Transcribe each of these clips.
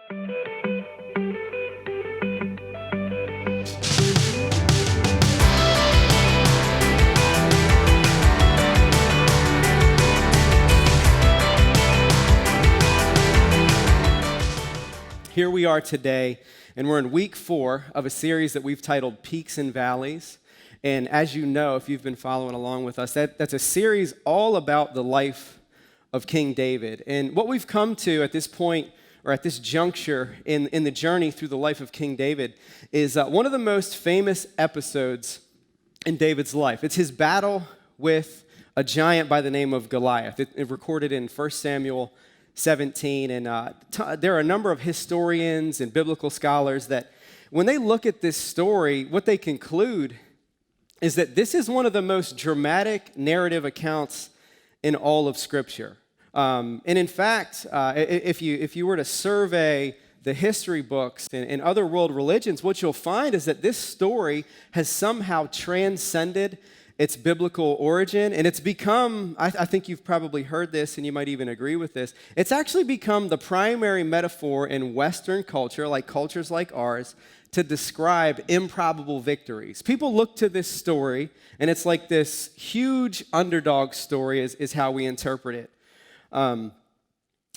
Here we are today, and we're in week 4 of a series that we've titled Peaks and Valleys. And as you know, if you've been following along with us, that's a series all about the life of King David. And what we've come to at this point, or at this juncture in the journey through the life of King David, is one of the most famous episodes in David's life. It's his battle with a giant by the name of Goliath. It recorded in 1 Samuel 17, and there are a number of historians and biblical scholars that when they look at this story, what they conclude is that this is one of the most dramatic narrative accounts in all of Scripture. And in fact, if you were to survey the history books and other world religions, what you'll find is that this story has somehow transcended its biblical origin, and it's become, I think you've probably heard this and you might even agree with this, it's actually become the primary metaphor in Western culture, like cultures like ours, to describe improbable victories. People look to this story, and it's like this huge underdog story is how we interpret it. And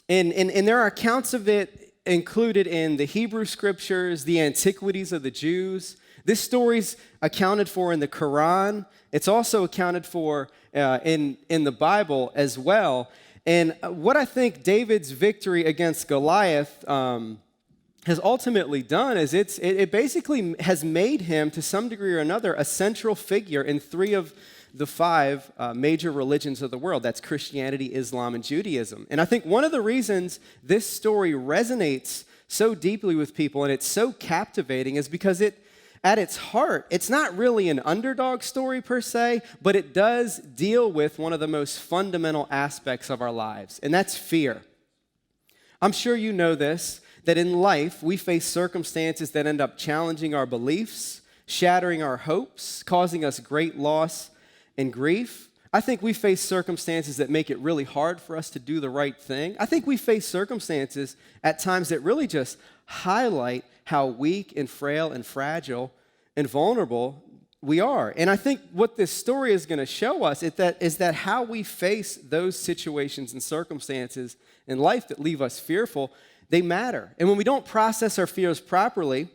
there are accounts of it included in the Hebrew Scriptures, the Antiquities of the Jews. This story's accounted for in the Quran. It's also accounted for in the Bible as well. And what I think David's victory against Goliath has ultimately done is it basically has made him, to some degree or another, a central figure in 3 of the 5 major religions of the world. That's Christianity, Islam, and Judaism. And I think one of the reasons this story resonates so deeply with people and it's so captivating is because at its heart, it's not really an underdog story per se, but it does deal with one of the most fundamental aspects of our lives, and that's fear. I'm sure you know this, that in life, we face circumstances that end up challenging our beliefs, shattering our hopes, causing us great loss and grief. I think we face circumstances that make it really hard for us to do the right thing. I think we face circumstances at times that really just highlight how weak and frail and fragile and vulnerable we are. And I think what this story is going to show us is that how we face those situations and circumstances in life that leave us fearful, they matter. And when we don't process our fears properly,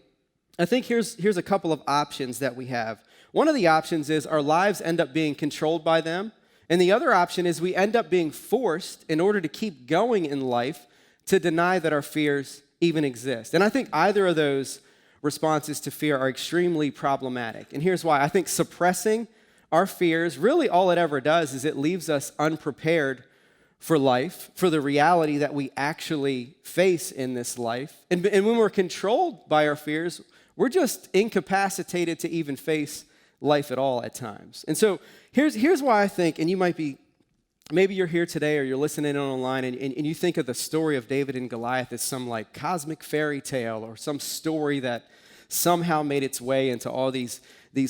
I think here's a couple of options that we have. One of the options is our lives end up being controlled by them. And the other option is we end up being forced, in order to keep going in life, to deny that our fears even exist. And I think either of those responses to fear are extremely problematic. And here's why. I think suppressing our fears, really all it ever does is it leaves us unprepared for life, for the reality that we actually face in this life. And when we're controlled by our fears, we're just incapacitated to even face life at all at times. And so here's why I think, and you might be, maybe you're here today or you're listening online and you think of the story of David and Goliath as some like cosmic fairy tale or some story that somehow made its way into all these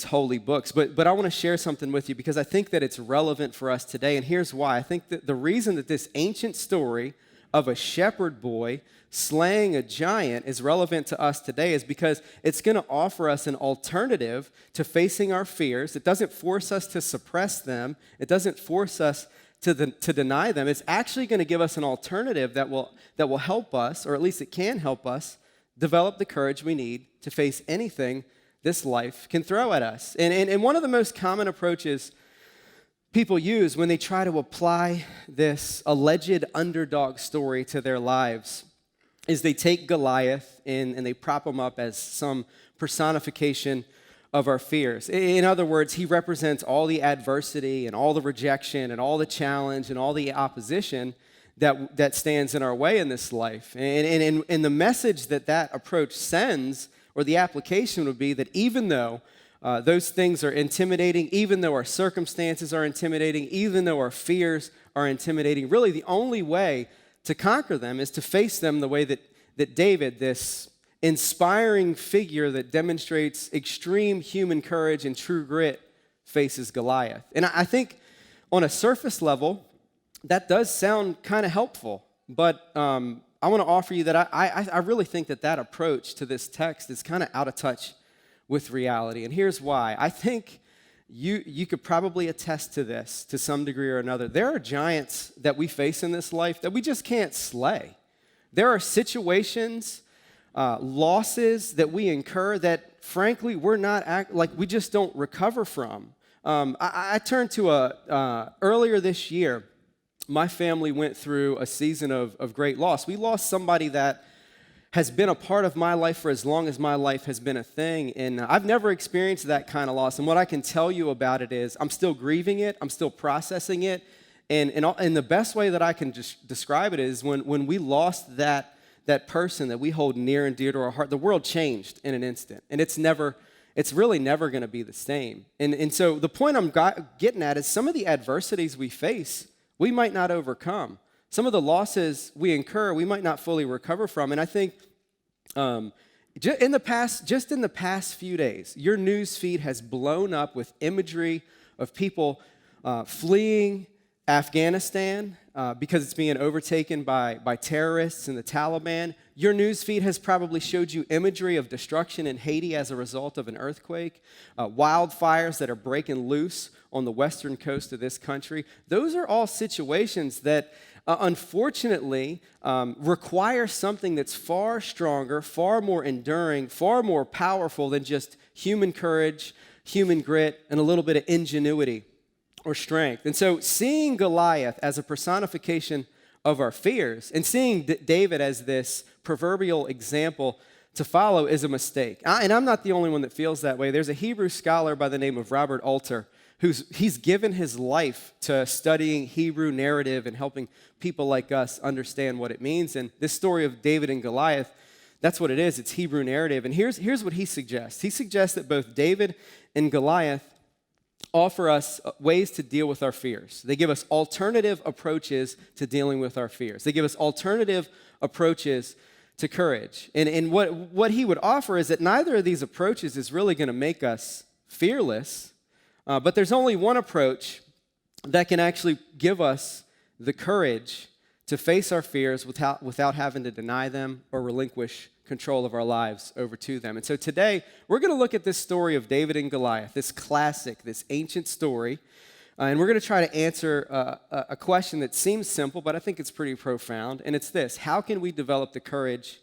holy books. But I want to share something with you because I think that it's relevant for us today. And here's why. I think that the reason that this ancient story of a shepherd boy slaying a giant is relevant to us today is because it's going to offer us an alternative to facing our fears. It doesn't force us to suppress them. It doesn't force us to deny them. It's actually going to give us an alternative that will help us, or at least it can help us, develop the courage we need to face anything this life can throw at us. And one of the most common approaches people use when they try to apply this alleged underdog story to their lives is they take Goliath and they prop him up as some personification of our fears. In other words, he represents all the adversity and all the rejection and all the challenge and all the opposition that stands in our way in this life. And the message that approach sends, or the application would be that even though those things are intimidating, even though our circumstances are intimidating, even though our fears are intimidating, really the only way to conquer them is to face them the way that David, this inspiring figure that demonstrates extreme human courage and true grit, faces Goliath. And I think on a surface level, that does sound kind of helpful, but I I want to offer you that I really think that approach to this text is kind of out of touch with reality. And here's why. I think you could probably attest to this to some degree or another. There are giants that we face in this life that we just can't slay. There are situations, losses that we incur that, frankly, we just don't recover from. I turned to earlier this year, my family went through a season of great loss. We lost somebody that has been a part of my life for as long as my life has been a thing, and I've never experienced that kind of loss. And what I can tell you about it is I'm still grieving it, I'm still processing it, and the best way that I can just describe it is when we lost that person that we hold near and dear to our heart, the world changed in an instant, and it's really never going to be the same. And so the point I'm getting at is some of the adversities we face, we might not overcome. Some of the losses we incur, we might not fully recover from. And I think just in the past few days, your news feed has blown up with imagery of people fleeing Afghanistan because it's being overtaken by terrorists and the Taliban. Your news feed has probably showed you imagery of destruction in Haiti as a result of an earthquake, wildfires that are breaking loose on the western coast of this country. Those are all situations that unfortunately require something that's far stronger, far more enduring, far more powerful than just human courage, human grit, and a little bit of ingenuity or strength. And so seeing Goliath as a personification of our fears and seeing David as this proverbial example to follow is a mistake. And I'm not the only one that feels that way. There's a Hebrew scholar by the name of Robert Alter he's given his life to studying Hebrew narrative and helping people like us understand what it means. And this story of David and Goliath, that's what it is. It's Hebrew narrative. And here's what he suggests. He suggests that both David and Goliath offer us ways to deal with our fears. They give us alternative approaches to dealing with our fears. They give us alternative approaches to courage. And what he would offer is that neither of these approaches is really going to make us fearless, but there's only one approach that can actually give us the courage to face our fears without having to deny them or relinquish control of our lives over to them. And so today, we're going to look at this story of David and Goliath, this classic, this ancient story, and we're going to try to answer a question that seems simple, but I think it's pretty profound, and it's this: how can we develop the courage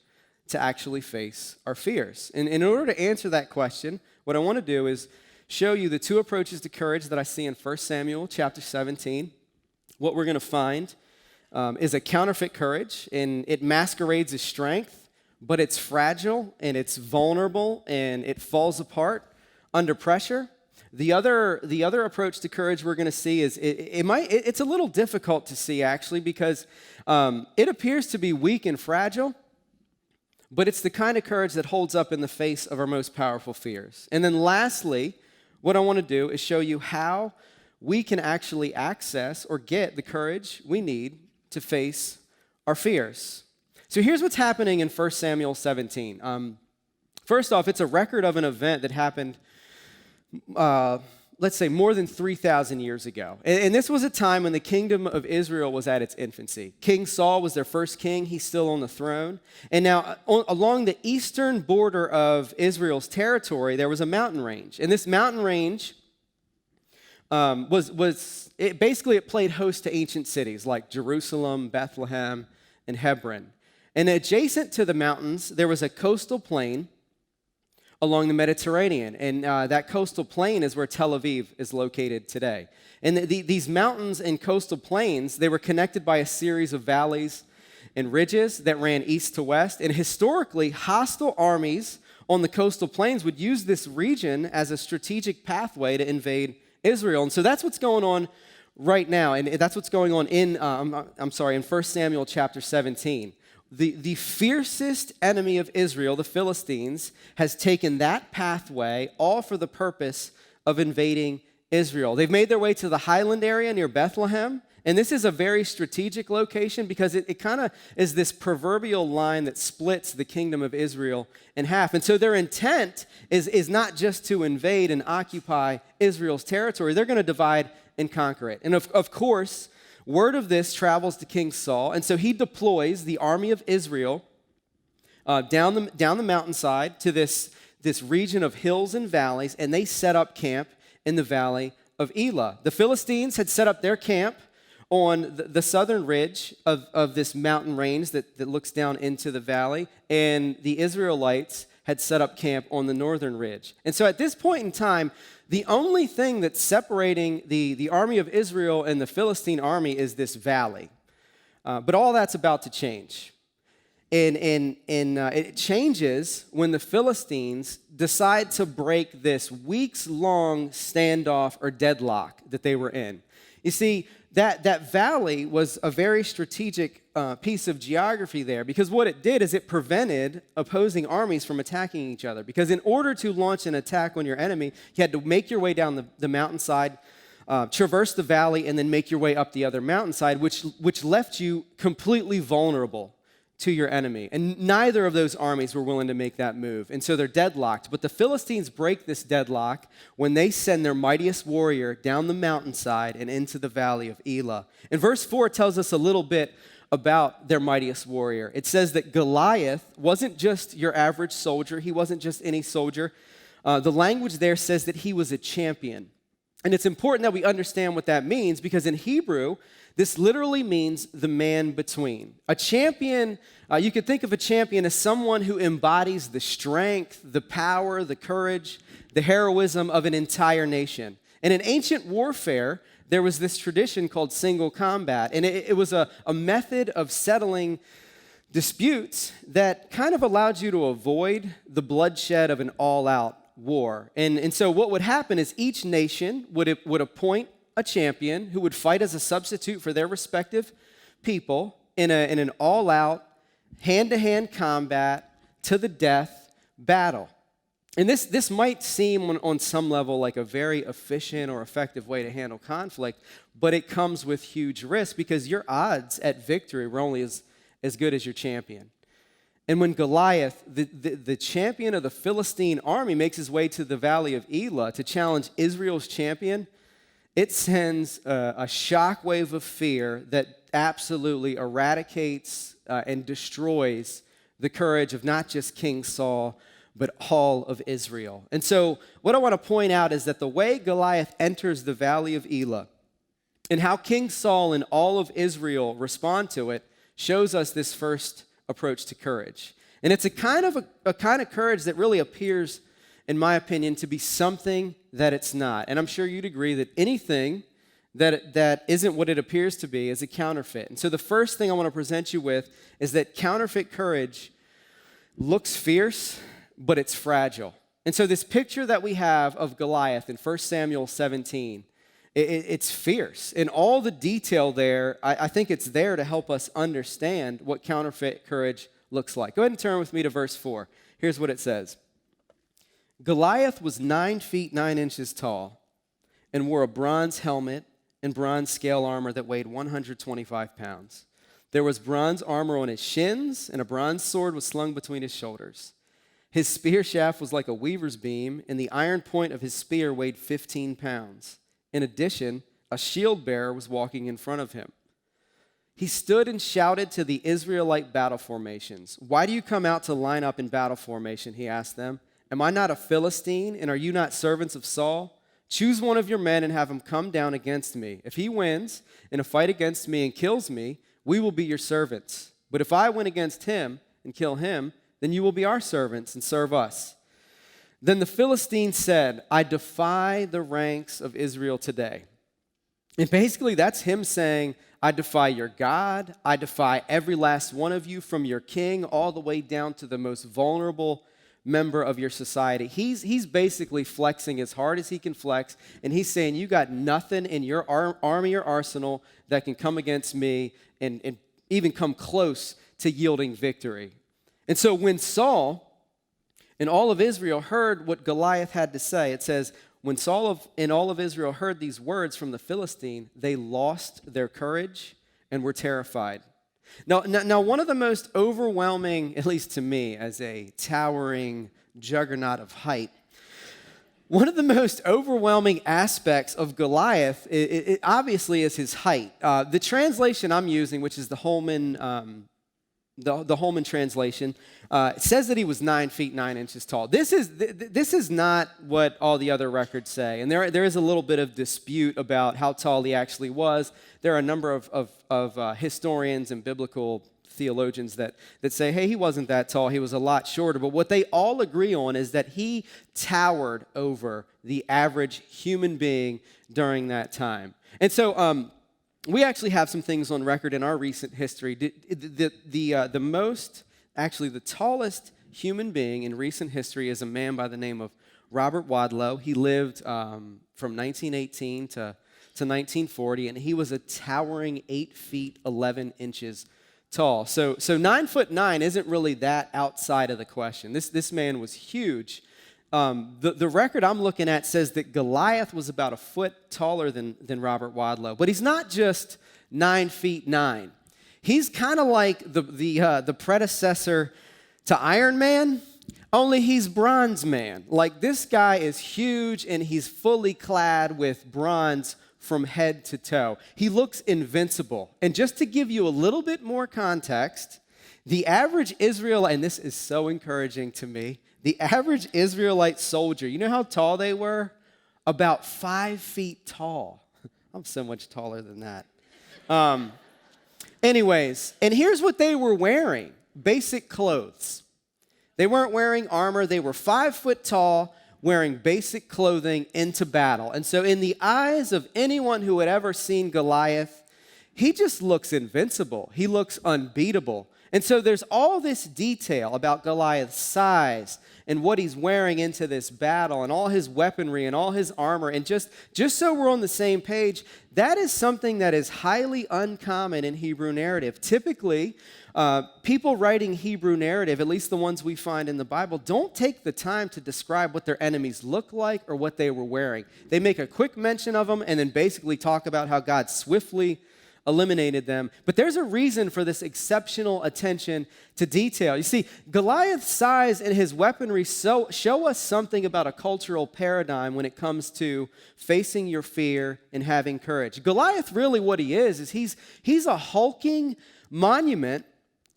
to actually face our fears? And in order to answer that question, what I want to do is show you the two approaches to courage that I see in 1 Samuel chapter 17. What we're going to find is a counterfeit courage, and it masquerades as strength, but it's fragile, and it's vulnerable, and it falls apart under pressure. The other approach to courage we're going to see is it's a little difficult to see, actually, because it appears to be weak and fragile, but it's the kind of courage that holds up in the face of our most powerful fears. And then lastly, what I want to do is show you how we can actually access or get the courage we need to face our fears. So here's what's happening in 1 Samuel 17. First off, it's a record of an event that happened, let's say, more than 3,000 years ago. And this was a time when the kingdom of Israel was at its infancy. King Saul was their first king. He's still on the throne. And now, along the eastern border of Israel's territory, there was a mountain range. And this mountain range it played host to ancient cities like Jerusalem, Bethlehem, and Hebron. And adjacent to the mountains, there was a coastal plain along the Mediterranean. And that coastal plain is where Tel Aviv is located today. And these mountains and coastal plains, they were connected by a series of valleys and ridges that ran east to west. And historically, hostile armies on the coastal plains would use this region as a strategic pathway to invade Israel. And so that's what's going on right now. And that's what's going on in 1 Samuel chapter 17. The fiercest enemy of Israel, the Philistines, has taken that pathway all for the purpose of invading Israel. They've made their way to the highland area near Bethlehem, and this is a very strategic location because it kind of is this proverbial line that splits the kingdom of Israel in half. And so their intent is not just to invade and occupy Israel's territory. They're going to divide and conquer it. And of course, Word of this travels to King Saul, and so he deploys the army of Israel down the mountainside to this region of hills and valleys, and they set up camp in the valley of Elah. The Philistines had set up their camp on the southern ridge of this mountain range that looks down into the valley, and the Israelites had set up camp on the northern ridge. And so at this point in time, the only thing that's separating the army of Israel and the Philistine army is this valley. But all that's about to change. And it changes when the Philistines decide to break this weeks-long standoff or deadlock that they were in. You see, that valley was a very strategic piece of geography there, because what it did is it prevented opposing armies from attacking each other. Because in order to launch an attack on your enemy, you had to make your way down the mountainside, traverse the valley, and then make your way up the other mountainside, which left you completely vulnerable to your enemy. And neither of those armies were willing to make that move. And so they're deadlocked. But the Philistines break this deadlock when they send their mightiest warrior down the mountainside and into the valley of Elah. And verse 4 tells us a little bit about their mightiest warrior. It says that Goliath wasn't just your average soldier. He wasn't just any soldier. The language there says that he was a champion. And it's important that we understand what that means, because in Hebrew, this literally means the man between. A champion, you could think of a champion as someone who embodies the strength, the power, the courage, the heroism of an entire nation. And in ancient warfare, there was this tradition called single combat. And it was a method of settling disputes that kind of allowed you to avoid the bloodshed of an all-out war. And so what would happen is each nation would appoint a champion who would fight as a substitute for their respective people in an all-out, hand-to-hand combat, to the death battle. And this might seem on some level like a very efficient or effective way to handle conflict, but it comes with huge risk, because your odds at victory were only as good as your champion. And when Goliath, the champion of the Philistine army, makes his way to the valley of Elah to challenge Israel's champion, it sends a shockwave of fear that absolutely eradicates and destroys the courage of not just King Saul, but all of Israel. And so what I want to point out is that the way Goliath enters the valley of Elah and how King Saul and all of Israel respond to it shows us this first approach to courage. And it's a kind of courage that really appears, in my opinion, to be something that it's not. And I'm sure you'd agree that anything that isn't what it appears to be is a counterfeit. And so the first thing I want to present you with is that counterfeit courage looks fierce, but it's fragile. And so this picture that we have of Goliath in 1 Samuel 17, it's fierce. And all the detail there, I think it's there to help us understand what counterfeit courage looks like. Go ahead and turn with me to verse 4. Here's what it says. Goliath was 9 feet 9 inches tall and wore a bronze helmet and bronze scale armor that weighed 125 pounds. There was bronze armor on his shins, and a bronze sword was slung between his shoulders. His spear shaft was like a weaver's beam, and the iron point of his spear weighed 15 pounds. In addition, a shield bearer was walking in front of him. He stood and shouted to the Israelite battle formations. "Why do you come out to line up in battle formation?" he asked them. "Am I not a Philistine, and are you not servants of Saul? Choose one of your men and have him come down against me. If he wins in a fight against me and kills me, we will be your servants. But if I win against him and kill him, then you will be our servants and serve us." Then the Philistine said, "I defy the ranks of Israel today." And basically that's him saying, I defy your God. I defy every last one of you, from your king all the way down to the most vulnerable member of your society. He's basically flexing as hard as he can flex, and he's saying, you got nothing in your army or arsenal that can come against me and even come close to yielding victory. And so when Saul and all of Israel heard what Goliath had to say, it says, when Saul and all of Israel heard these words from the Philistine, they lost their courage and were terrified. Now, one of the most overwhelming, at least to me, as a towering juggernaut of height, One of the most overwhelming aspects of Goliath, it obviously, is his height. The translation I'm using, which is the Holman, the Holman translation, says that he was 9 feet 9 inches tall. This is not what all the other records say, and there is a little bit of dispute about how tall he actually was. There are a number of historians and biblical theologians that say, hey, he wasn't that tall, he was a lot shorter. But what they all agree on is that he towered over the average human being during that time. And so we actually have some things on record in our recent history. The tallest human being in recent history is a man by the name of Robert Wadlow. He lived from 1918 to 1940, and he was a towering 8 feet 11 inches tall. So 9'9" isn't really that outside of the question. This man was huge. The record I'm looking at says that Goliath was about a foot taller than Robert Wadlow, but he's not just 9 feet 9. He's kind of like the predecessor to Iron Man, only he's Bronze Man. Like, this guy is huge and he's fully clad with bronze from head to toe. He looks invincible. And just to give you a little bit more context, the average Israelite, and this is so encouraging to me, the average Israelite soldier, you know how tall they were? About 5 feet tall. I'm so much taller than that. Anyways, and here's what they were wearing: basic clothes. They weren't wearing armor. They were 5 foot tall, wearing basic clothing into battle. And so in the eyes of anyone who had ever seen Goliath, he just looks invincible. He looks unbeatable. And so there's all this detail about Goliath's size and what he's wearing into this battle and all his weaponry and all his armor. And just so we're on the same page, that is something that is highly uncommon in Hebrew narrative. Typically, people writing Hebrew narrative, at least the ones we find in the Bible, don't take the time to describe what their enemies look like or what they were wearing. They make a quick mention of them and then basically talk about how God swiftly eliminated them. But there's a reason for this exceptional attention to detail. You see, Goliath's size and his weaponry show us something about a cultural paradigm when it comes to facing your fear and having courage. Goliath, really what he is he's a hulking monument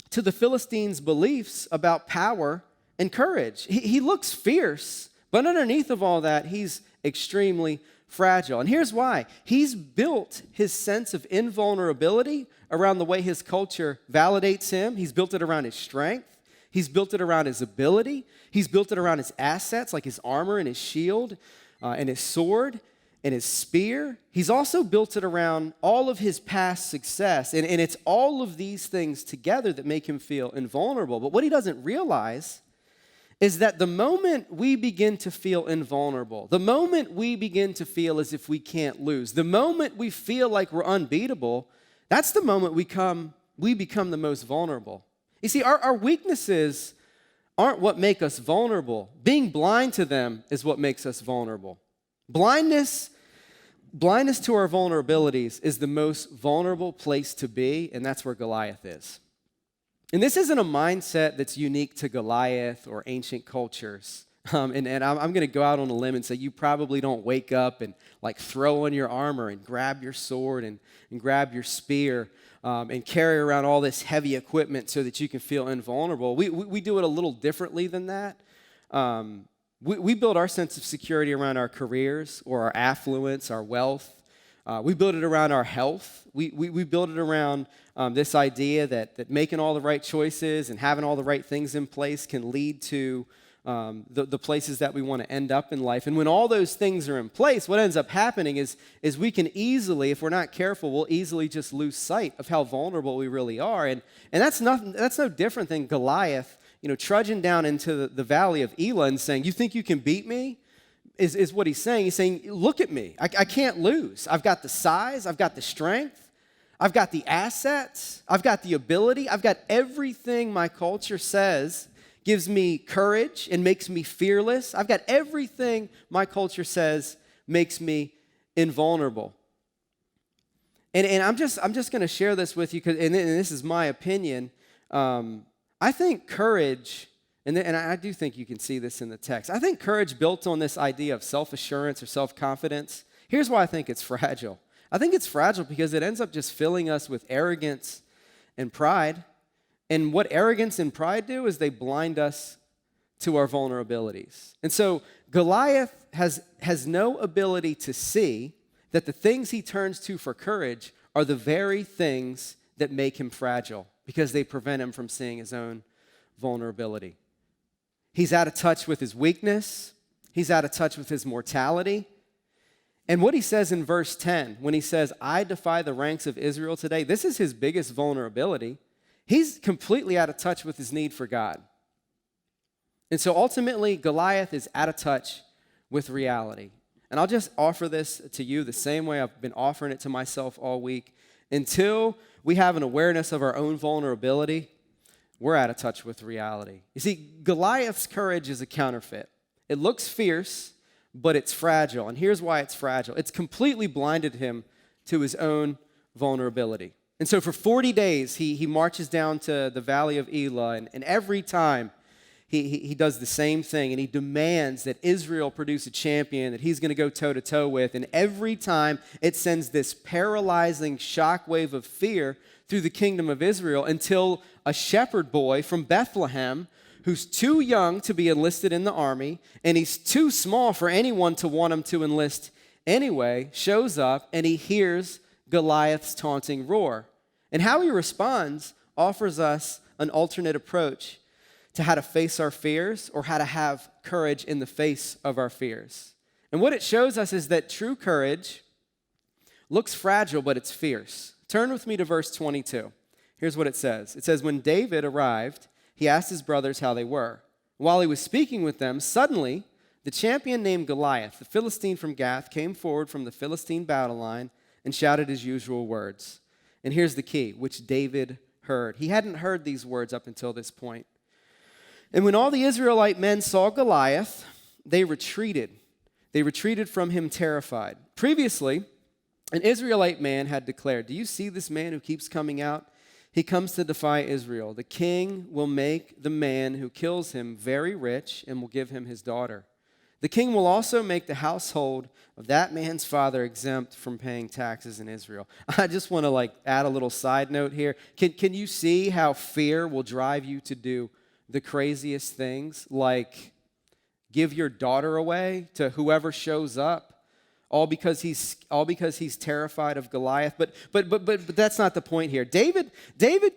to the Philistines' beliefs about power and courage. He looks fierce, but underneath of all that, he's extremely fragile. And here's why. He's built his sense of invulnerability around the way his culture validates him. He's built it around his strength. He's built it around his ability. He's built it around his assets, like his armor and his shield and his sword and his spear. He's also built it around all of his past success. And it's all of these things together that make him feel invulnerable. But what he doesn't realize is that the moment we begin to feel invulnerable, the moment we begin to feel as if we can't lose, the moment we feel like we're unbeatable, that's the moment we become the most vulnerable. You see, our weaknesses aren't what make us vulnerable. Being blind to them is what makes us vulnerable. Blindness to our vulnerabilities is the most vulnerable place to be, and that's where Goliath is. And this isn't a mindset that's unique to Goliath or ancient cultures. And I'm going to go out on a limb and say you probably don't wake up and like throw on your armor and grab your sword and grab your spear and carry around all this heavy equipment so that you can feel invulnerable. We do it a little differently than that. We build our sense of security around our careers or our affluence, our wealth. We build it around our health. We build it around this idea that making all the right choices and having all the right things in place can lead to the places that we want to end up in life. And when all those things are in place, what ends up happening is we can easily, if we're not careful, we'll easily just lose sight of how vulnerable we really are. And that's no different than Goliath, trudging down into the valley of Elah and saying, "You think you can beat me?" Is what he's saying. He's saying, look at me. I can't lose. I've got the size. I've got the strength. I've got the assets. I've got the ability. I've got everything my culture says gives me courage and makes me fearless. I've got everything my culture says makes me invulnerable. And I'm just going to share this with you, and this is my opinion. I think courage And I do think you can see this in the text. I think courage built on this idea of self-assurance or self-confidence, here's why I think it's fragile. I think it's fragile because it ends up just filling us with arrogance and pride. And what arrogance and pride do is they blind us to our vulnerabilities. And so Goliath has no ability to see that the things he turns to for courage are the very things that make him fragile because they prevent him from seeing his own vulnerability. He's out of touch with his weakness. He's out of touch with his mortality. And what he says in verse 10, when he says, I defy the ranks of Israel today, this is his biggest vulnerability. He's completely out of touch with his need for God. And so ultimately, Goliath is out of touch with reality. And I'll just offer this to you the same way I've been offering it to myself all week. Until we have an awareness of our own vulnerability, we're out of touch with reality. You see, Goliath's courage is a counterfeit. It looks fierce, but it's fragile. And here's why it's fragile. It's completely blinded him to his own vulnerability. And so for 40 days, he marches down to the valley of Elah, and every time he does the same thing, and he demands that Israel produce a champion that he's going to go toe-to-toe with. And every time it sends this paralyzing shockwave of fear through the kingdom of Israel until a shepherd boy from Bethlehem, who's too young to be enlisted in the army, and he's too small for anyone to want him to enlist anyway, shows up, and he hears Goliath's taunting roar. And how he responds offers us an alternate approach to how to face our fears or how to have courage in the face of our fears. And what it shows us is that true courage looks fragile, but it's fierce. Turn with me to verse 22. Here's what it says. It says, when David arrived, he asked his brothers how they were. While he was speaking with them, suddenly the champion named Goliath, the Philistine from Gath, came forward from the Philistine battle line and shouted his usual words. And here's the key, which David heard. He hadn't heard these words up until this point. And when all the Israelite men saw Goliath, they retreated. They retreated from him terrified. Previously, an Israelite man had declared, do you see this man who keeps coming out? He comes to defy Israel. The king will make the man who kills him very rich and will give him his daughter. The king will also make the household of that man's father exempt from paying taxes in Israel. I just want to add a little side note here. Can you see how fear will drive you to do the craziest things, like give your daughter away to whoever shows up, all because he's terrified of Goliath? But that's not the point here. David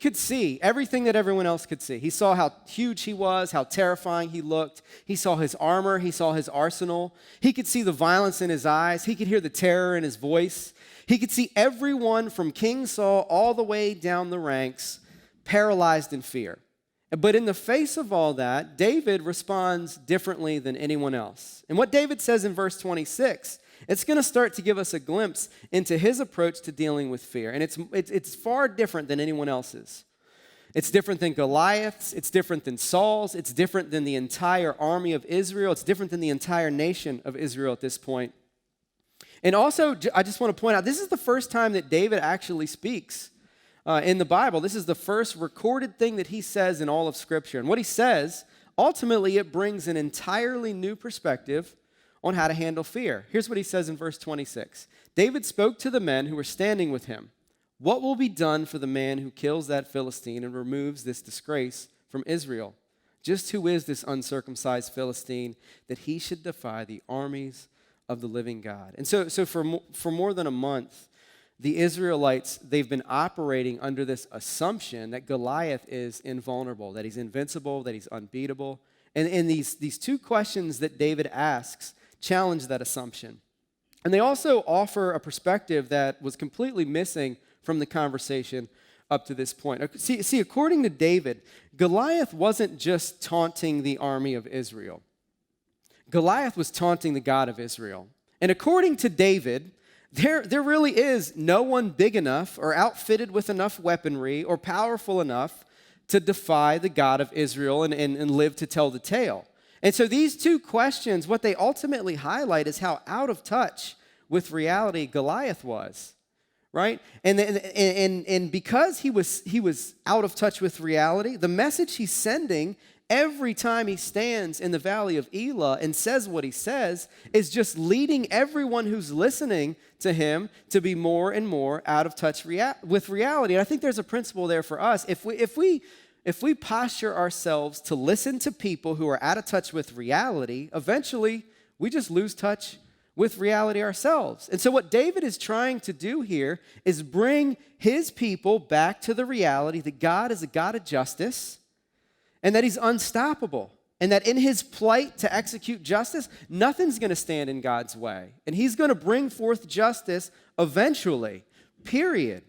could see everything that everyone else could see. He saw how huge he was, how terrifying he looked. He saw his armor, he saw his arsenal. He could see the violence in his eyes. He could hear the terror in his voice. He could see everyone from King Saul all the way down the ranks paralyzed in fear. But in the face of all that, David responds differently than anyone else. And what David says in verse 26, it's going to start to give us a glimpse into his approach to dealing with fear. And it's far different than anyone else's. It's different than Goliath's. It's different than Saul's. It's different than the entire army of Israel. It's different than the entire nation of Israel at this point. And also, I just want to point out, this is the first time that David actually speaks in the Bible. This is the first recorded thing that he says in all of Scripture. And what he says, ultimately, it brings an entirely new perspective on how to handle fear. Here's what he says in verse 26. David spoke to the men who were standing with him. What will be done for the man who kills that Philistine and removes this disgrace from Israel? Just who is this uncircumcised Philistine that he should defy the armies of the living God? And so for more than a month, the Israelites, they've been operating under this assumption that Goliath is invulnerable, that he's invincible, that he's unbeatable. And these two questions that David asks challenge that assumption. And they also offer a perspective that was completely missing from the conversation up to this point. See, according to David, Goliath wasn't just taunting the army of Israel. Goliath was taunting the God of Israel. And according to David, there really is no one big enough or outfitted with enough weaponry or powerful enough to defy the God of Israel and live to tell the tale. And so these two questions, what they ultimately highlight is how out of touch with reality Goliath was, right? And because he was out of touch with reality, the message he's sending every time he stands in the valley of Elah and says what he says, is just leading everyone who's listening to him to be more and more out of touch with reality. And I think there's a principle there for us. If we posture ourselves to listen to people who are out of touch with reality, eventually we just lose touch with reality ourselves. And so what David is trying to do here is bring his people back to the reality that God is a God of justice and that he's unstoppable, and that in his plight to execute justice, nothing's going to stand in God's way. And he's going to bring forth justice eventually, period.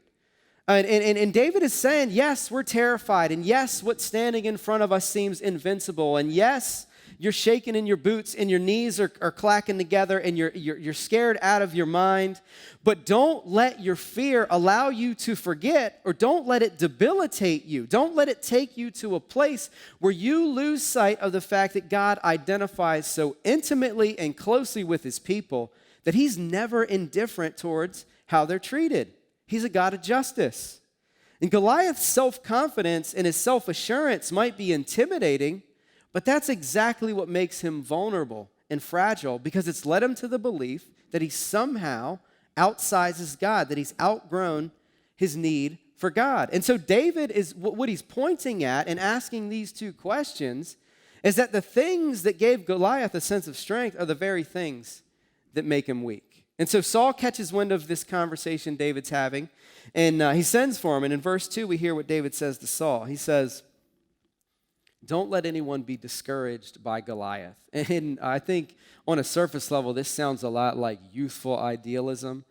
And David is saying, yes, we're terrified, and yes, what's standing in front of us seems invincible, and yes, you're shaking in your boots and your knees are clacking together and you're scared out of your mind. But don't let your fear allow you to forget, or don't let it debilitate you. Don't let it take you to a place where you lose sight of the fact that God identifies so intimately and closely with his people that he's never indifferent towards how they're treated. He's a God of justice. And Goliath's self-confidence and his self-assurance might be intimidating, but that's exactly what makes him vulnerable and fragile, because it's led him to the belief that he somehow outsizes God, that he's outgrown his need for God. And so David is, what he's pointing at and asking these two questions is that the things that gave Goliath a sense of strength are the very things that make him weak. And so Saul catches wind of this conversation David's having, and he sends for him. And in verse 2, we hear what David says to Saul. He says, "Don't let anyone be discouraged by Goliath." And I think on a surface level, this sounds a lot like youthful idealism.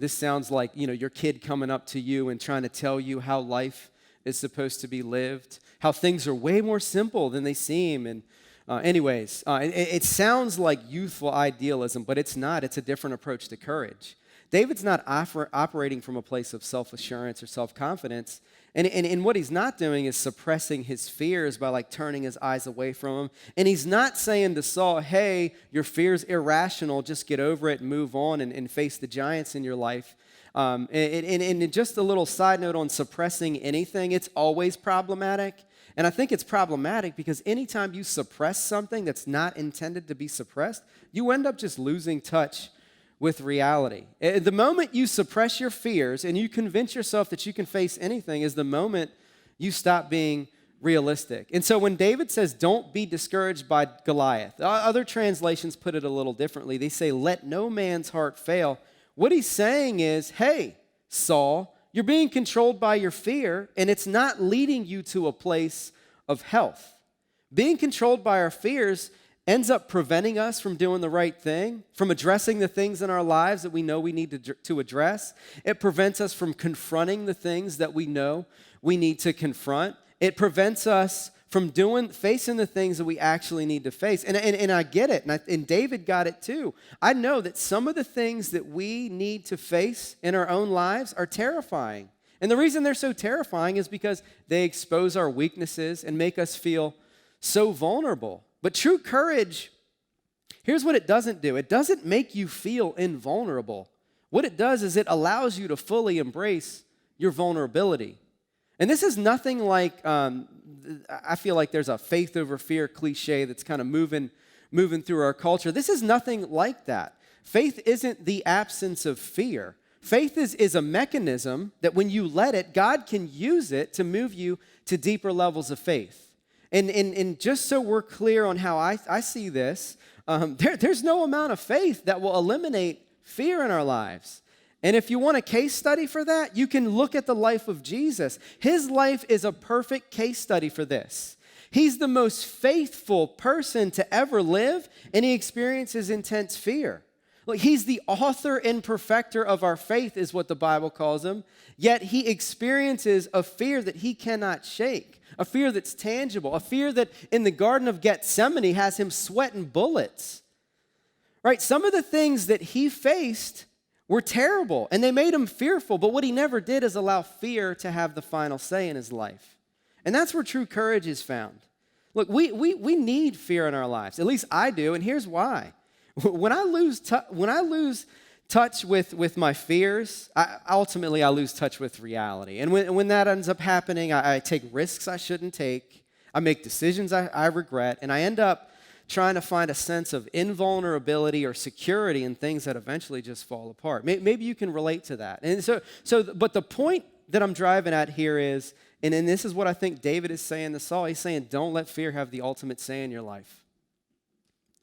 This sounds like, your kid coming up to you and trying to tell you how life is supposed to be lived, how things are way more simple than they seem. And it sounds like youthful idealism, but it's not. It's a different approach to courage. David's not operating from a place of self-assurance or self-confidence. And what he's not doing is suppressing his fears by turning his eyes away from him. And he's not saying to Saul, hey, your fear's irrational, just get over it and move on and face the giants in your life. And just a little side note on suppressing anything, it's always problematic. And I think it's problematic because anytime you suppress something that's not intended to be suppressed, you end up just losing touch with reality. The moment you suppress your fears and you convince yourself that you can face anything is the moment you stop being realistic. And so when David says, don't be discouraged by Goliath, other translations put it a little differently. They say, let no man's heart fail. What he's saying is, hey, Saul, you're being controlled by your fear, and it's not leading you to a place of health. Being controlled by our fears ends up preventing us from doing the right thing, from addressing the things in our lives that we know we need to address. It prevents us from confronting the things that we know we need to confront. It prevents us from facing the things that we actually need to face. And I get it, and David got it too. I know that some of the things that we need to face in our own lives are terrifying. And the reason they're so terrifying is because they expose our weaknesses and make us feel so vulnerable. But true courage, here's what it doesn't do. It doesn't make you feel invulnerable. What it does is it allows you to fully embrace your vulnerability. And this is nothing like, I feel like there's a faith over fear cliche that's kind of moving through our culture. This is nothing like that. Faith isn't the absence of fear. Faith is a mechanism that when you let it, God can use it to move you to deeper levels of faith. And just so we're clear on how I see this, there's no amount of faith that will eliminate fear in our lives. And if you want a case study for that, you can look at the life of Jesus. His life is a perfect case study for this. He's the most faithful person to ever live, and he experiences intense fear. Look, he's the author and perfecter of our faith, is what the Bible calls him, yet he experiences a fear that he cannot shake, a fear that's tangible, a fear that in the Garden of Gethsemane has him sweating bullets. Right? Some of the things that he faced were terrible, and they made him fearful, but what he never did is allow fear to have the final say in his life. And that's where true courage is found. Look, we need fear in our lives. At least I do, and here's why. When I lose touch with my fears, I lose touch with reality. And when that ends up happening, I take risks I shouldn't take. I make decisions I regret, and I end up trying to find a sense of invulnerability or security in things that eventually just fall apart. Maybe you can relate to that. And but the point that I'm driving at here is, and this is what I think David is saying to Saul, he's saying, don't let fear have the ultimate say in your life.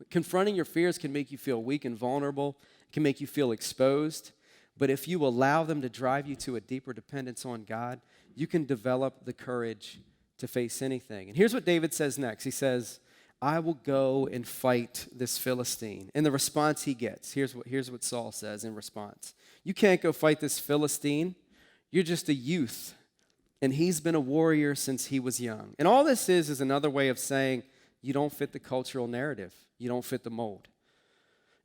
Confronting your fears can make you feel weak and vulnerable, it can make you feel exposed, but if you allow them to drive you to a deeper dependence on God, you can develop the courage to face anything. And here's what David says next. He says, I will go and fight this Philistine. And the response he gets, here's what Saul says in response. You can't go fight this Philistine. You're just a youth, and he's been a warrior since he was young. And all this is another way of saying you don't fit the cultural narrative. You don't fit the mold.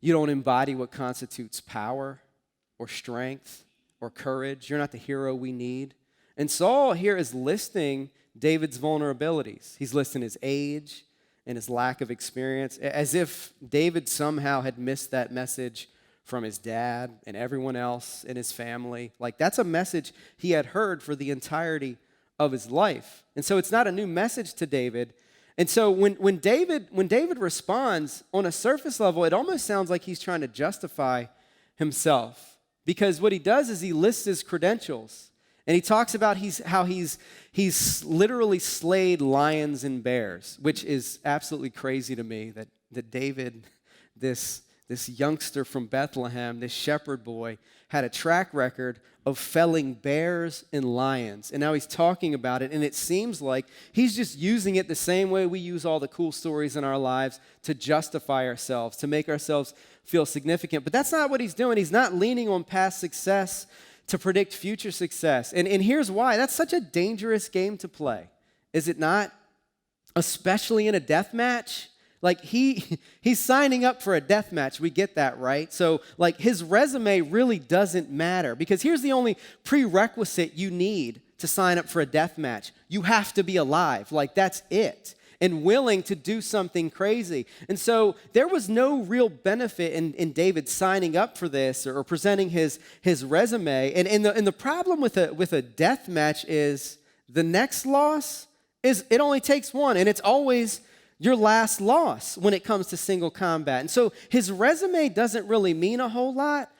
You don't embody what constitutes power or strength or courage. You're not the hero we need. And Saul here is listing David's vulnerabilities. He's listing his age and his lack of experience, as if David somehow had missed that message from his dad and everyone else in his family. Like, that's a message he had heard for the entirety of his life. And so it's not a new message to David. And so when David responds on a surface level, it almost sounds like he's trying to justify himself. Because what he does is he lists his credentials. And he talks about how he's literally slayed lions and bears, which is absolutely crazy to me that David, this youngster from Bethlehem, this shepherd boy, had a track record of felling bears and lions. And now he's talking about it, and it seems like he's just using it the same way we use all the cool stories in our lives to justify ourselves, to make ourselves feel significant. But that's not what he's doing. He's not leaning on past success to predict future success. And here's why. That's such a dangerous game to play, is it not? Especially in a death match. Like, he's signing up for a death match. We get that, right? So, like, his resume really doesn't matter, because here's the only prerequisite you need to sign up for a death match. You have to be alive. Like, that's it. And willing to do something crazy. And so there was no real benefit in David signing up for this or presenting his resume. And the problem with a death match is the next loss is it only takes one, and it's always your last loss when it comes to single combat. And so his resume doesn't really mean a whole lot,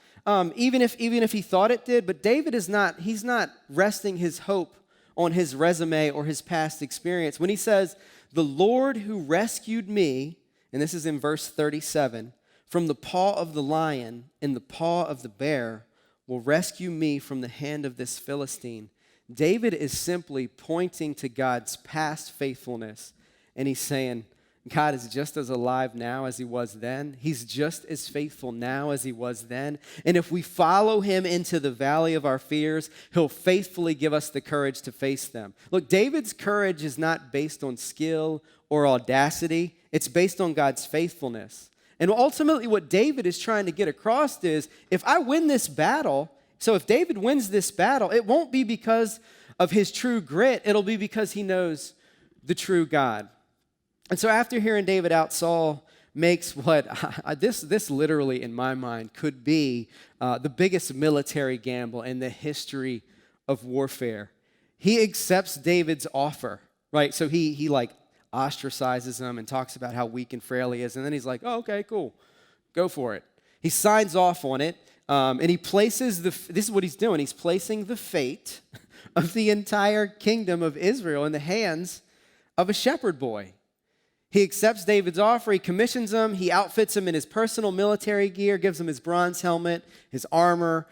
even if he thought it did. But David he's not resting his hope on his resume or his past experience. When he says, the Lord who rescued me, and this is in verse 37, from the paw of the lion and the paw of the bear will rescue me from the hand of this Philistine. David is simply pointing to God's past faithfulness, and he's saying, God is just as alive now as he was then. He's just as faithful now as he was then. And if we follow him into the valley of our fears, he'll faithfully give us the courage to face them. Look, David's courage is not based on skill or audacity. It's based on God's faithfulness. And ultimately what David is trying to get across is, if I win this battle, so if David wins this battle, it won't be because of his true grit. It'll be because he knows the true God. And so after hearing David out, Saul makes what, this literally in my mind could be the biggest military gamble in the history of warfare. He accepts David's offer, right? So he like ostracizes him and talks about how weak and frail he is. And then he's like, oh, okay, cool, go for it. He signs off on it, and he places this is what he's doing. He's placing the fate of the entire kingdom of Israel in the hands of a shepherd boy. He accepts David's offer, he commissions him, he outfits him in his personal military gear, gives him his bronze helmet, his armor,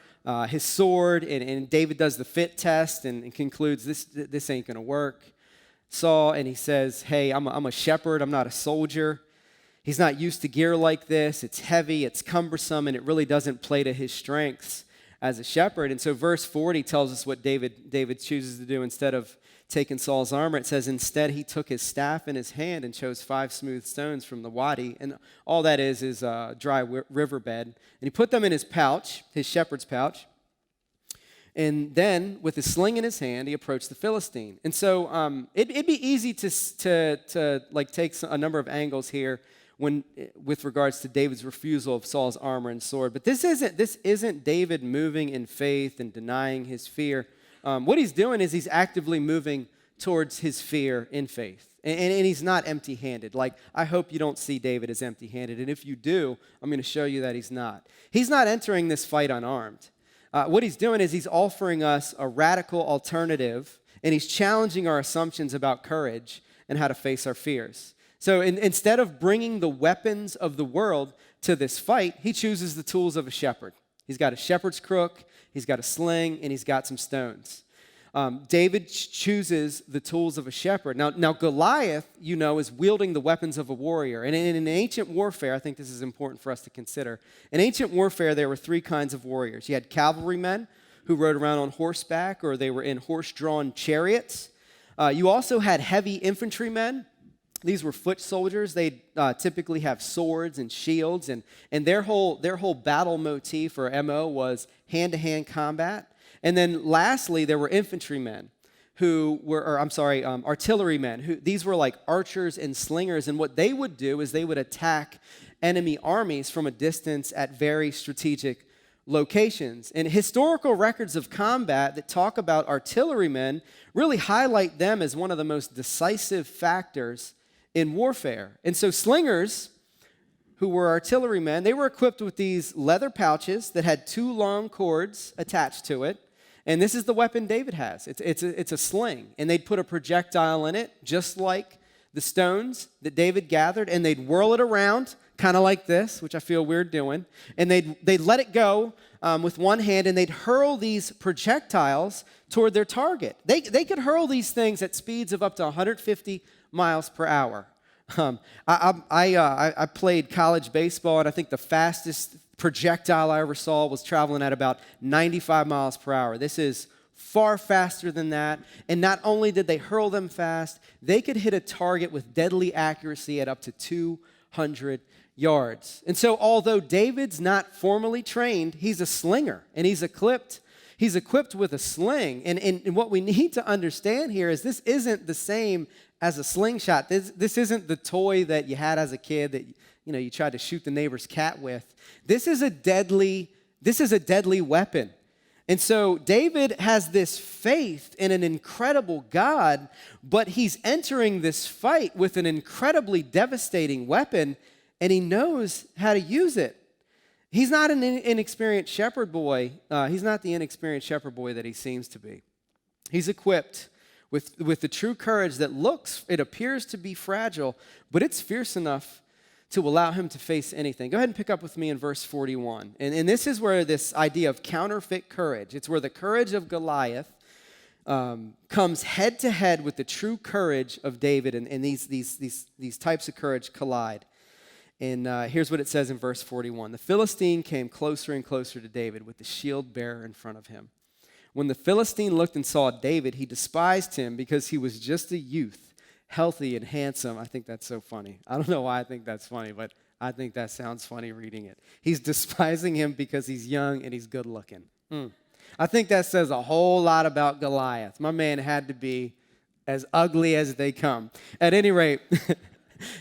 his sword, and David does the fit test and concludes this ain't gonna work. Saul, and he says, hey, I'm a shepherd, I'm not a soldier. He's not used to gear like this, it's heavy, it's cumbersome, and it really doesn't play to his strengths as a shepherd. And so verse 40 tells us what David chooses to do instead of taking Saul's armor. It says, instead he took his staff in his hand and chose 5 smooth stones from the wadi. And all that is a dry riverbed. And he put them in his pouch, his shepherd's pouch. And then with his sling in his hand, he approached the Philistine. And so it'd be easy to like take a number of angles here with regards to David's refusal of Saul's armor and sword. But this isn't David moving in faith and denying his fear. What he's doing is he's actively moving towards his fear in faith. And he's not empty-handed. Like, I hope you don't see David as empty-handed. And if you do, I'm going to show you that he's not. He's not entering this fight unarmed. What he's doing is he's offering us a radical alternative, and he's challenging our assumptions about courage and how to face our fears. So instead of bringing the weapons of the world to this fight, he chooses the tools of a shepherd. He's got a shepherd's crook, he's got a sling, and he's got some stones. David chooses the tools of a shepherd. Now Goliath, is wielding the weapons of a warrior. And in ancient warfare, I think this is important for us to consider. In ancient warfare, there were three kinds of warriors. You had cavalrymen who rode around on horseback, or they were in horse-drawn chariots. You also had heavy infantrymen. These were foot soldiers. They typically have swords and shields, and their whole battle motif or MO was hand-to-hand combat. And then lastly, there were infantrymen artillerymen. These were like archers and slingers, and what they would do is they would attack enemy armies from a distance at very strategic locations. And historical records of combat that talk about artillerymen really highlight them as one of the most decisive factors in warfare. And so slingers, who were artillerymen, they were equipped with these leather pouches that had two long cords attached to it. And this is the weapon David has. It's a sling. And they'd put a projectile in it, just like the stones that David gathered, and they'd whirl it around, kind of like this, which I feel weird doing. And they'd let it go with one hand, and they'd hurl these projectiles toward their target. They could hurl these things at speeds of up to 150 miles per hour. I played college baseball, and I think the fastest projectile I ever saw was traveling at about 95 miles per hour. This is far faster than that. And not only did they hurl them fast, they could hit a target with deadly accuracy at up to 200 yards. And so although David's not formally trained, he's a slinger, and he's equipped with a sling. And what we need to understand here is this isn't the same as a slingshot. This isn't the toy that you had as a kid that you tried to shoot the neighbor's cat with. This is a deadly weapon. And so David has this faith in an incredible God, but he's entering this fight with an incredibly devastating weapon, and he knows how to use it. He's not an inexperienced shepherd boy. He's not the inexperienced shepherd boy that he seems to be. He's equipped with the true courage that it appears to be fragile, but it's fierce enough to allow him to face anything. Go ahead and pick up with me in verse 41. And this is where this idea of counterfeit courage, it's where the courage of Goliath comes head to head with the true courage of David, and these types of courage collide. And here's what it says in verse 41. The Philistine came closer and closer to David with the shield bearer in front of him. When the Philistine looked and saw David, he despised him because he was just a youth, healthy and handsome. I think that's so funny. I don't know why I think that's funny, but I think that sounds funny reading it. He's despising him because he's young and he's good looking. I think that says a whole lot about Goliath. My man had to be as ugly as they come. At any rate,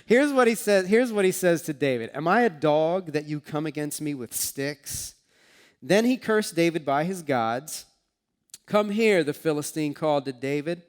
here's what he says to David. Am I a dog that you come against me with sticks? Then he cursed David by his gods. Come here, the Philistine called to David,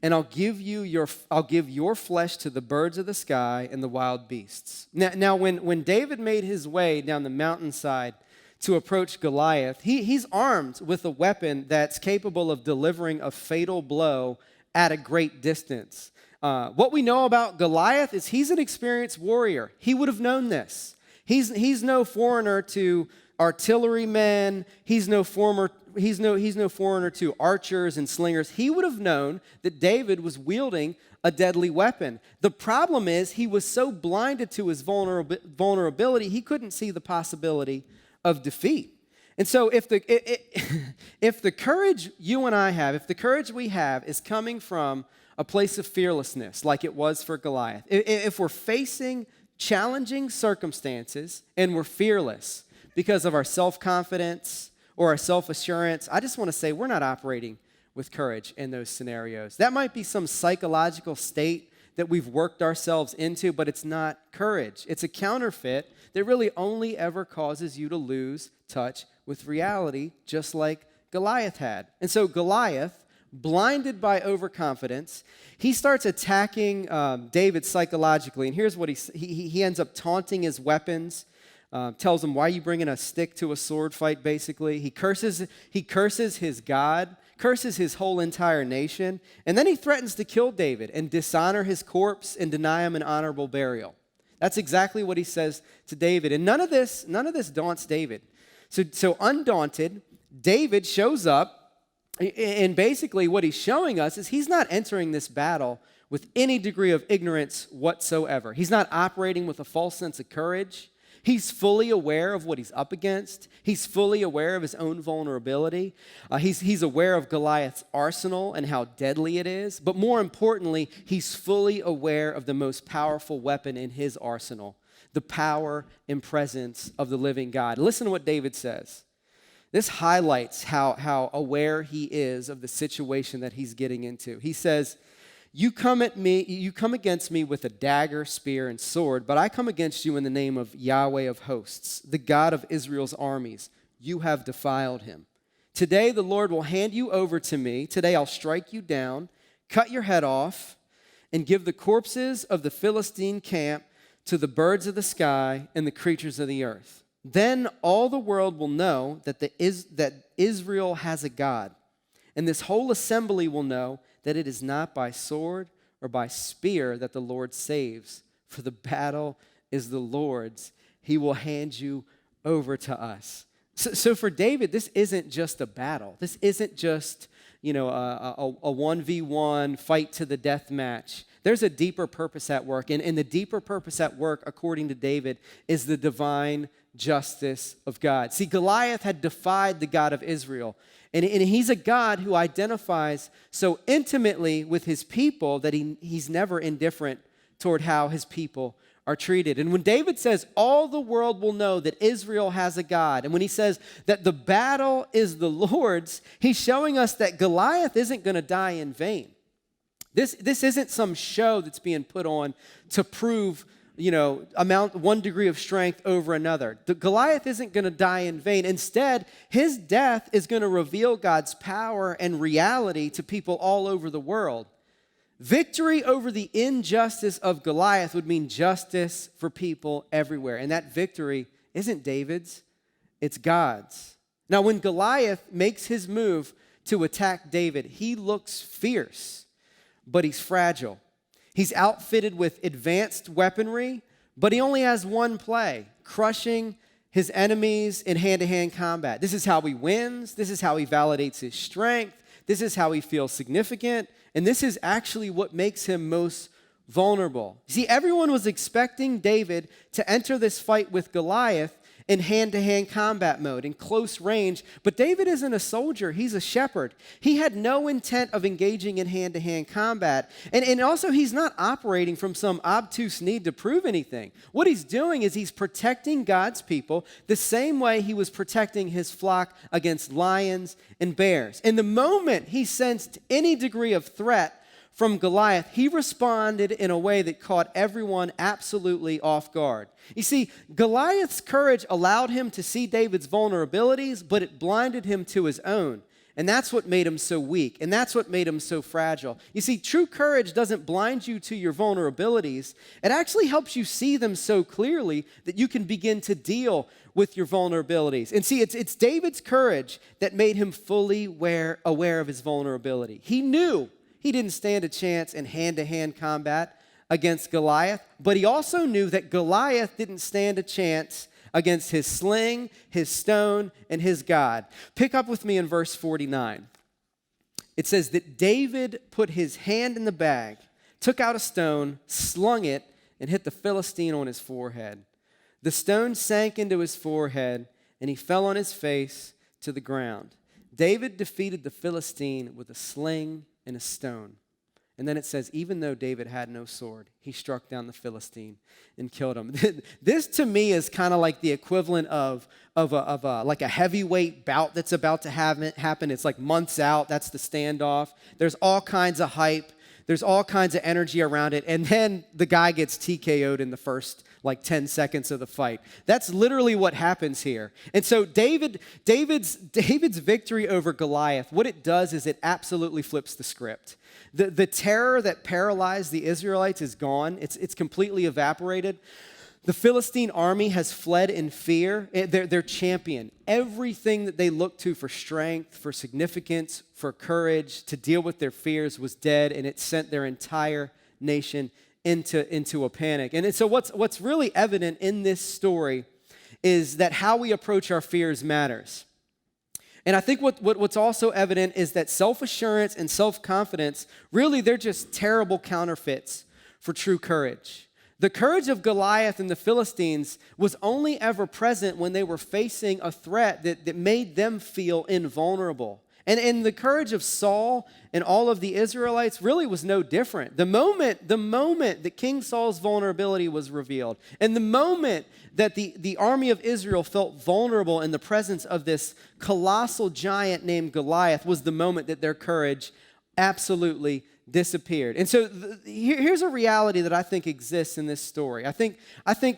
and I'll give your flesh to the birds of the sky and the wild beasts. Now when David made his way down the mountainside to approach Goliath, he's armed with a weapon that's capable of delivering a fatal blow at a great distance. What we know about Goliath is he's an experienced warrior. He would have known this. He's no foreigner to artillerymen. He's no foreigner to archers and slingers. He would have known that David was wielding a deadly weapon. The problem is he was so blinded to his vulnerability, he couldn't see the possibility of defeat. And so if the courage you and I have, if the courage we have is coming from a place of fearlessness like it was for Goliath, if we're facing challenging circumstances and we're fearless because of our self-confidence or our self-assurance, I just want to say we're not operating with courage in those scenarios. That might be some psychological state that we've worked ourselves into, but it's not courage. It's a counterfeit that really only ever causes you to lose touch with reality, just like Goliath had. And so Goliath blinded by overconfidence, he starts attacking David psychologically. And here's what he ends up taunting his weapons, tells him, why are you bringing a stick to a sword fight, basically. He curses his God, curses his whole entire nation, and then he threatens to kill David and dishonor his corpse and deny him an honorable burial. That's exactly what he says to David. And none of this daunts David. So undaunted, David shows up, and basically what he's showing us is he's not entering this battle with any degree of ignorance whatsoever. He's not operating with a false sense of courage. He's fully aware of what he's up against. He's fully aware of his own vulnerability. He's aware of Goliath's arsenal and how deadly it is. But more importantly, he's fully aware of the most powerful weapon in his arsenal, the power and presence of the living God. Listen to what David says. This highlights how aware he is of the situation that he's getting into. He says, you come against me with a dagger, spear, and sword, but I come against you in the name of Yahweh of hosts, the God of Israel's armies. You have defiled him. Today the Lord will hand you over to me. Today I'll strike you down, cut your head off, and give the corpses of the Philistine camp to the birds of the sky and the creatures of the earth. Then all the world will know that Israel has a God, and this whole assembly will know that it is not by sword or by spear that the Lord saves, for the battle is the Lord's. He will hand you over to us. So for David, this isn't just a battle. This isn't just, a 1v1 fight to the death match. There's a deeper purpose at work, and the deeper purpose at work, according to David, is the divine justice of God. See, Goliath had defied the God of Israel, and he's a God who identifies so intimately with his people that he's never indifferent toward how his people are treated. And when David says all the world will know that Israel has a God, and when he says that the battle is the Lord's, he's showing us that Goliath isn't going to die in vain. This isn't some show that's being put on to prove one degree of strength over another. The Goliath isn't going to die in vain. Instead, his death is going to reveal God's power and reality to people all over the world. Victory over the injustice of Goliath would mean justice for people everywhere. And that victory isn't David's, it's God's. Now, when Goliath makes his move to attack David, he looks fierce, but he's fragile. He's outfitted with advanced weaponry, but he only has one play, crushing his enemies in hand-to-hand combat. This is how he wins. This is how he validates his strength. This is how he feels significant. And this is actually what makes him most vulnerable. See, everyone was expecting David to enter this fight with Goliath in hand-to-hand combat mode, in close range. But David isn't a soldier, he's a shepherd. He had no intent of engaging in hand-to-hand combat. And also, he's not operating from some obtuse need to prove anything. What he's doing is he's protecting God's people the same way he was protecting his flock against lions and bears. And the moment he sensed any degree of threat from Goliath, he responded in a way that caught everyone absolutely off guard. You see, Goliath's courage allowed him to see David's vulnerabilities, but it blinded him to his own. And that's what made him so weak, and that's what made him so fragile. You see, true courage doesn't blind you to your vulnerabilities. It actually helps you see them so clearly that you can begin to deal with your vulnerabilities. And see, it's David's courage that made him fully aware of his vulnerability. He knew he didn't stand a chance in hand-to-hand combat against Goliath, but he also knew that Goliath didn't stand a chance against his sling, his stone, and his God. Pick up with me in verse 49. It says that David put his hand in the bag, took out a stone, slung it, and hit the Philistine on his forehead. The stone sank into his forehead, and he fell on his face to the ground. David defeated the Philistine with a sling and a stone. And then it says, even though David had no sword, he struck down the Philistine and killed him. This to me is kind of like the equivalent of a heavyweight bout that's about to happen. It's like months out. That's the standoff. There's all kinds of hype. There's all kinds of energy around it. And then the guy gets TKO'd in the first 10 seconds of the fight. That's literally what happens here. And so David's victory over Goliath, what it does is it absolutely flips the script. The terror that paralyzed the Israelites is gone. It's completely evaporated. The Philistine army has fled in fear. They're champion. Everything that they looked to for strength, for significance, for courage, to deal with their fears was dead, and it sent their entire nation into a panic. And so what's really evident in this story is that how we approach our fears matters. And I think what's also evident is that self-assurance and self-confidence, really, they're just terrible counterfeits for true courage. The courage of Goliath and the Philistines was only ever present when they were facing a threat that made them feel invulnerable. And the courage of Saul and all of the Israelites really was no different. The moment that King Saul's vulnerability was revealed, and the moment that the army of Israel felt vulnerable in the presence of this colossal giant named Goliath, was the moment that their courage absolutely disappeared. And so here's a reality that I think exists in this story. I think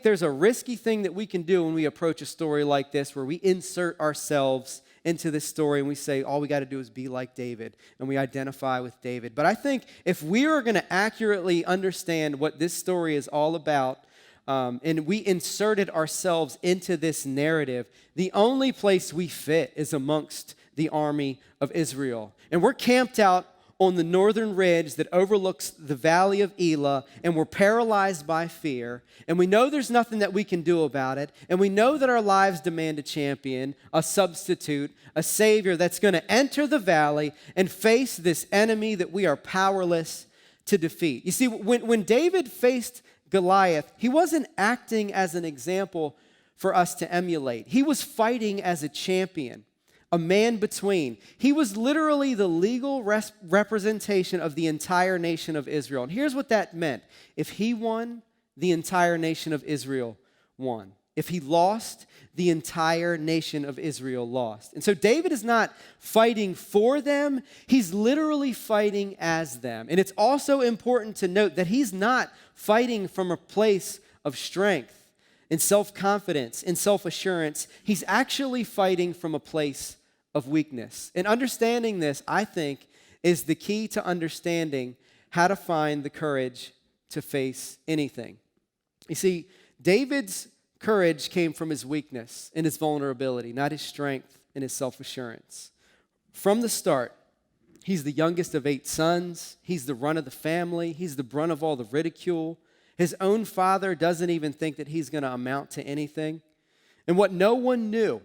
there's a risky thing that we can do when we approach a story like this, where we insert ourselves into this story and we say, all we got to do is be like David, and we identify with David. But I think if we are going to accurately understand what this story is all about, and we inserted ourselves into this narrative, the only place we fit is amongst the army of Israel. And we're camped out on the northern ridge that overlooks the valley of Elah, and we're paralyzed by fear, and we know there's nothing that we can do about it, and we know that our lives demand a champion, a substitute, a savior that's going to enter the valley and face this enemy that we are powerless to defeat. You see, when David faced Goliath, he wasn't acting as an example for us to emulate. He was fighting as a champion, a man between. He was literally the legal representation of the entire nation of Israel. And here's what that meant. If he won, the entire nation of Israel won. If he lost, the entire nation of Israel lost. And so David is not fighting for them. He's literally fighting as them. And it's also important to note that he's not fighting from a place of strength and self-confidence and self-assurance. He's actually fighting from a place of weakness. And understanding this, I think, is the key to understanding how to find the courage to face anything. You see, David's courage came from his weakness and his vulnerability, not his strength and his self-assurance. From the start, he's the youngest of 8 sons. He's the run of the family. He's the brunt of all the ridicule. His own father doesn't even think that he's going to amount to anything. And what no one knew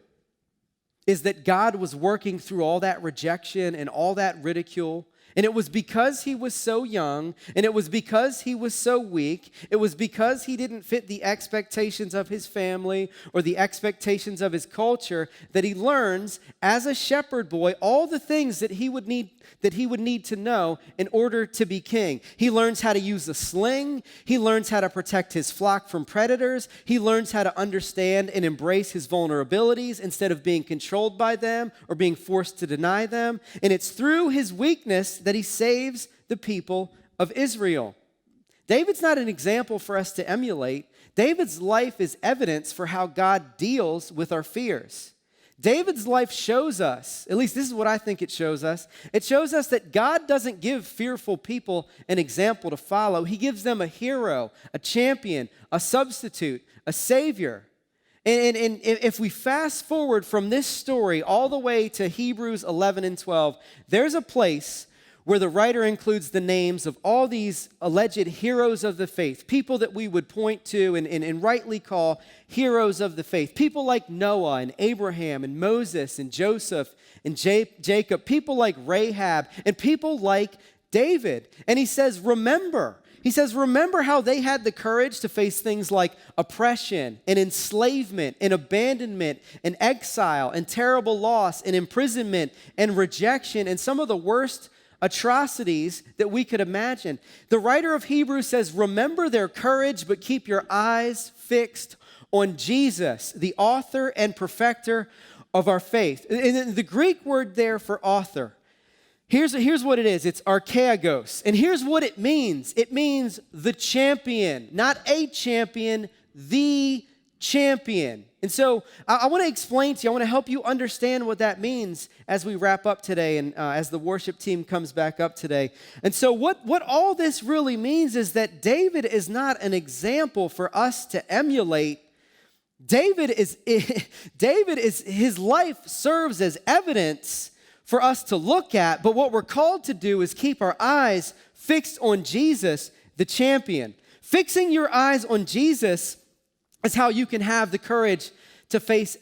is that God was working through all that rejection and all that ridicule. And it was because he was so young, and it was because he was so weak, it was because he didn't fit the expectations of his family or the expectations of his culture, that he learns as a shepherd boy all the things that he would need to know in order to be king. He learns how to use a sling. He learns how to protect his flock from predators. He learns how to understand and embrace his vulnerabilities instead of being controlled by them or being forced to deny them. And it's through his weakness that he saves the people of Israel. David's not an example for us to emulate. David's life is evidence for how God deals with our fears. David's life shows us, at least this is what I think it shows us that God doesn't give fearful people an example to follow. He gives them a hero, a champion, a substitute, a savior. And if we fast forward from this story all the way to Hebrews 11 and 12, there's a place where the writer includes the names of all these alleged heroes of the faith, people that we would point to and rightly call heroes of the faith, people like Noah and Abraham and Moses and Joseph and Jacob, people like Rahab and people like David. And he says, remember how they had the courage to face things like oppression and enslavement and abandonment and exile and terrible loss and imprisonment and rejection and some of the worst atrocities that we could imagine. The writer of Hebrews says, remember their courage, but keep your eyes fixed on Jesus, the author and perfecter of our faith. And the Greek word there for author Here's what it is. It's archaeagos. And here's what it means. It means the champion, not a champion, the champion. And so I want to explain to you, I want to help you understand what that means as we wrap up today and as the worship team comes back up today. And so what all this really means is that David is not an example for us to emulate. David is his life serves as evidence for us to look at, but what we're called to do is keep our eyes fixed on Jesus, the champion. Fixing your eyes on Jesus is how you can have the courage to face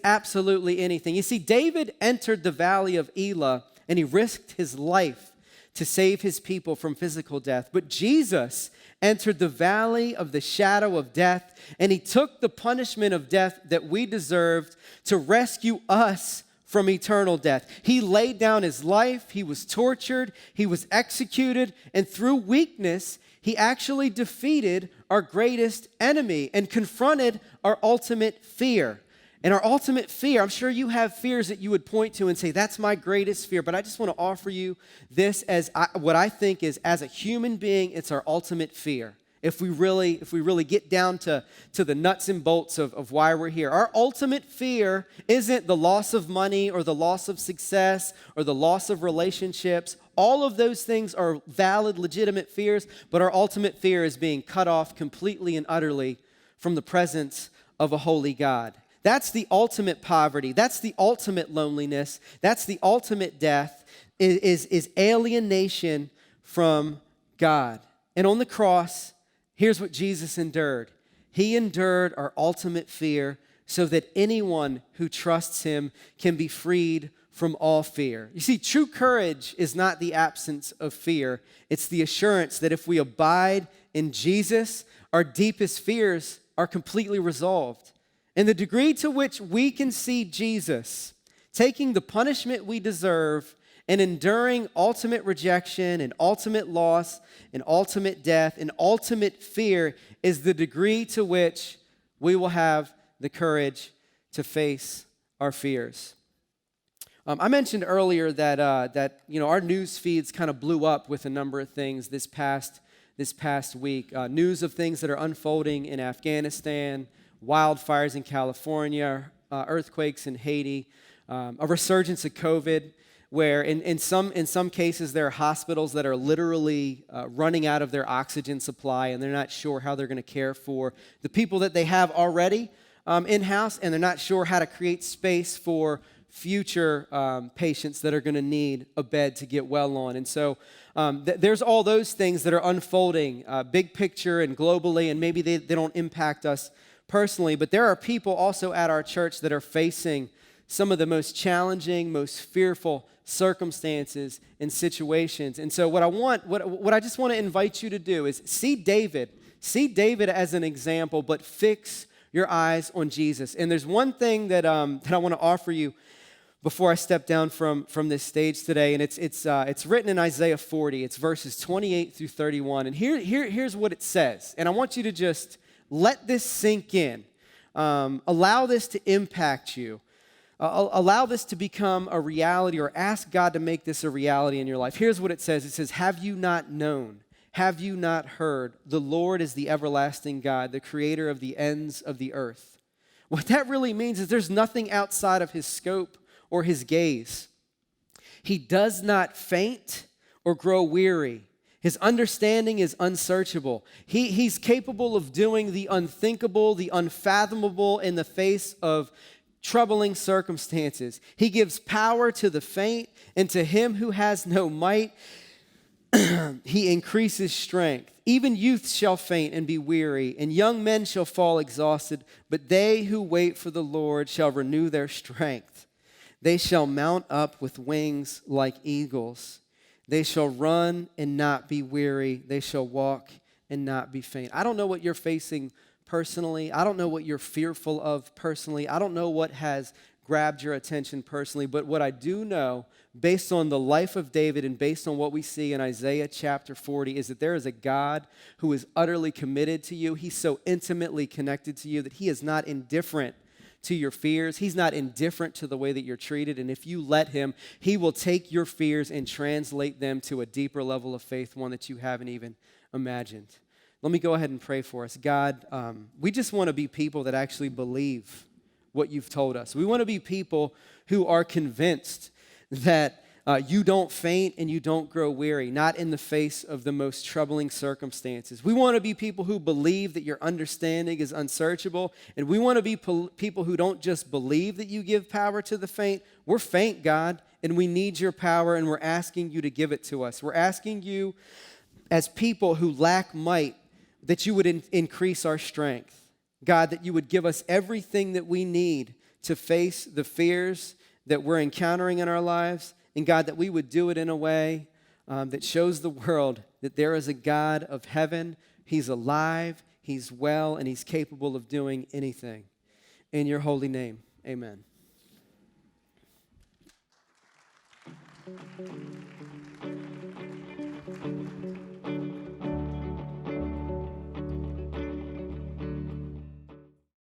absolutely anything. You see, David entered the valley of Elah, and he risked his life to save his people from physical death. But Jesus entered the valley of the shadow of death, and he took the punishment of death that we deserved to rescue us from eternal death. He laid down his life, he was tortured, he was executed, and through weakness, he actually defeated our greatest enemy and confronted our ultimate fear. And our ultimate fear, I'm sure you have fears that you would point to and say, that's my greatest fear, but I just want to offer you this as what I think is, as a human being, it's our ultimate fear. If we really get down to the nuts and bolts of why we're here. Our ultimate fear isn't the loss of money or the loss of success or the loss of relationships. All of those things are valid, legitimate fears, but our ultimate fear is being cut off completely and utterly from the presence of a holy God. That's the ultimate poverty. That's the ultimate loneliness. That's the ultimate death, is alienation from God. And on the cross, here's what Jesus endured. He endured our ultimate fear so that anyone who trusts him can be freed from all fear. You see, true courage is not the absence of fear. It's the assurance that if we abide in Jesus, our deepest fears are completely resolved. And the degree to which we can see Jesus taking the punishment we deserve and enduring ultimate rejection and ultimate loss and ultimate death and ultimate fear is the degree to which we will have the courage to face our fears. I mentioned earlier that our news feeds kind of blew up with a number of things this past week. News of things that are unfolding in Afghanistan, wildfires in California, earthquakes in Haiti, a resurgence of COVID, where in some cases there are hospitals that are literally running out of their oxygen supply, and they're not sure how they're going to care for the people that they have already in-house, and they're not sure how to create space for future patients that are going to need a bed to get well on. And so there's all those things that are unfolding, big picture and globally, and maybe they don't impact us personally, but there are people also at our church that are facing some of the most challenging, most fearful circumstances and situations. And so what I just want to invite you to do is see David as an example, but fix your eyes on Jesus. And there's one thing that I want to offer you before I step down from this stage today, and it's written in Isaiah 40. It's verses 28 through 31. And here's what it says. And I want you to just let this sink in. Allow this to impact you. Allow this to become a reality, or ask God to make this a reality in your life. Here's what it says. It says, "Have you not known? Have you not heard? The Lord is the everlasting God, the creator of the ends of the earth." What that really means is there's nothing outside of his scope or his gaze. He does not faint or grow weary. His understanding is unsearchable. He's capable of doing the unthinkable, the unfathomable in the face of troubling circumstances. He gives power to the faint, and to him who has no might, he increases strength. Even youth shall faint and be weary, and young men shall fall exhausted, but they who wait for the Lord shall renew their strength. They shall mount up with wings like eagles. They shall run and not be weary. They shall walk and not be faint. I don't know what you're facing personally. I don't know what you're fearful of personally. I don't know what has grabbed your attention personally. But what I do know, based on the life of David and based on what we see in Isaiah chapter 40, is that there is a God who is utterly committed to you. He's so intimately connected to you that he is not indifferent to your fears. He's not indifferent to the way that you're treated. And if you let him, he will take your fears and translate them to a deeper level of faith, one that you haven't even imagined. Let me go ahead and pray for us. God, we just want to be people that actually believe what you've told us. We want to be people who are convinced that you don't faint and you don't grow weary, not in the face of the most troubling circumstances. We want to be people who believe that your understanding is unsearchable, and we want to be people who don't just believe that you give power to the faint. We're faint, God, and we need your power, and we're asking you to give it to us. We're asking you, as people who lack might, that you would increase our strength. God, that you would give us everything that we need to face the fears that we're encountering in our lives. And God, that we would do it in a way that shows the world that there is a God of heaven. He's alive, he's well, and he's capable of doing anything. In your holy name, amen.